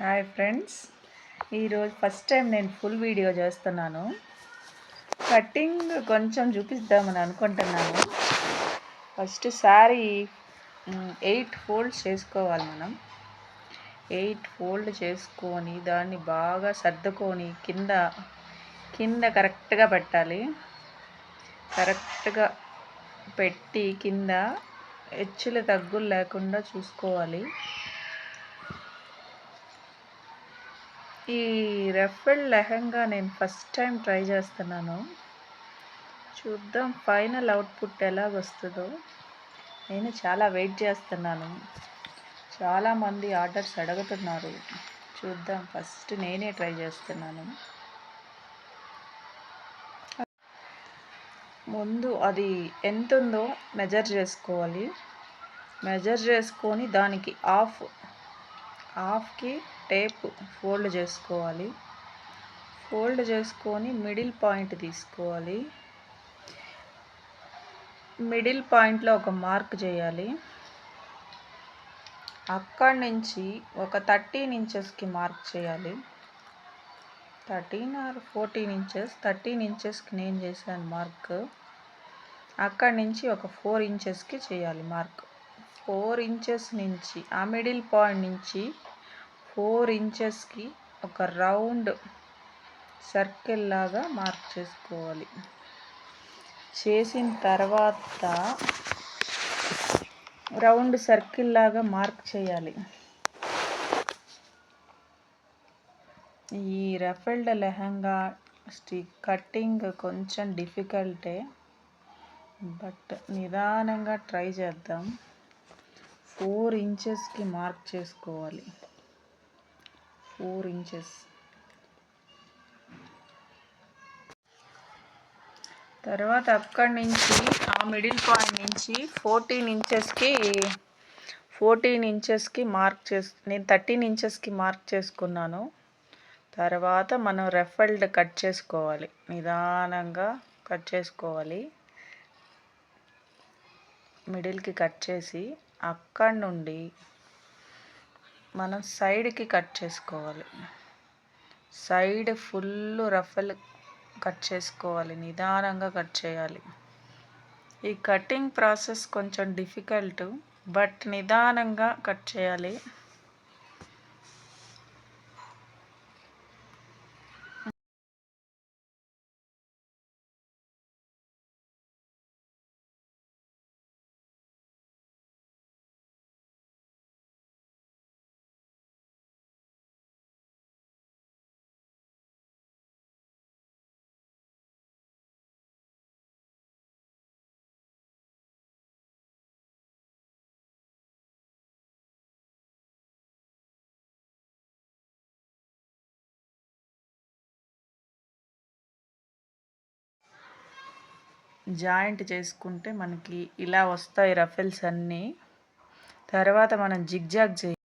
Hi friends, ఈరోజు first time నేను full video చేస్తున్నాను. కటింగ్ కొంచెం చూపిద్దామని అనుకుంటున్నాను. ఫస్ట్ శారీ 8 ఫోల్డ్స్ చేసుకోవాలి. మనం 8 ఫోల్డ్ చేసుకొని దాన్ని బాగా సర్దుకొని కింద కరెక్ట్గా పెట్టాలి. కరెక్ట్గా పెట్టి కింద హెచ్చులు తగ్గులు లేకుండా చూసుకోవాలి. ఈ రఫల్ లెహంగా నేను ఫస్ట్ టైం ట్రై చేస్తున్నాను. చూద్దాం ఫైనల్ అవుట్పుట్ ఎలాగొస్తుందో. నేను చాలా వెయిట్ చేస్తున్నాను. చాలామంది ఆర్డర్స్ అడుగుతున్నారు. చూద్దాం, ఫస్ట్ నేనే ట్రై చేస్తున్నాను. ముందు అది ఎంత ఉందో మెజర్ చేసుకోవాలి. మెజర్ చేసుకొని దానికి హాఫ్కి టేప్ ఫోల్డ్ చేసుకోవాలి. ఫోల్డ్ చేసుకొని మిడిల్ పాయింట్ తీసుకోవాలి. మిడిల్ పాయింట్లో ఒక మార్క్ చేయాలి. అక్కడి నుంచి ఒక 13 ఇంచెస్కి మార్క్ చేయాలి. 13 or 14 ఇంచెస్. 13 ఇంచెస్కి నేను చేశాను మార్క్. అక్కడి నుంచి ఒక 4 ఇంచెస్కి చేయాలి మార్క్. 4 ఇంచెస్ నుంచి ఆ మిడిల్ పాయింట్ నుంచి 4 ఇంచెస్కి ఒక రౌండ్ సర్కిల్ లాగా మార్క్ చేసుకోవాలి. చేసిన తర్వాత రౌండ్ సర్కిల్ లాగా మార్క్ చేయాలి. ఈ రఫల్డ్ లెహంగా కటింగ్ కొంచెం డిఫికల్టే, బట్ నిదానంగా ట్రై చేద్దాం. 4 ఇంచెస్కి మార్క్ చేసుకోవాలి. 4 ఇంచెస్ తర్వాత అక్కడి నుంచి ఆ మిడిల్ పాయింట్ నుంచి 14 ఇంచెస్కి నేను 13 ఇంచెస్కి మార్క్ చేసుకున్నాను. తర్వాత మనం రఫల్డ్ కట్ చేసుకోవాలి. నిదానంగా కట్ చేసుకోవాలి. మిడిల్కి కట్ చేసి అక్కడి నుండి మనం సైడ్కి కట్ చేసుకోవాలి. సైడ్ ఫుల్ రఫల్ కట్ చేసుకోవాలి. నిదానంగా కట్ చేయాలి. ఈ కటింగ్ ప్రాసెస్ కొంచెం డిఫికల్ట్, బట్ నిదానంగా కట్ చేయాలి. జాయింట్ చేసుకుంటే మనకి ఇలా వస్తాయి రఫెల్స్ అన్నీ. తర్వాత మనం జిగ్జాగ్ చేయాలి.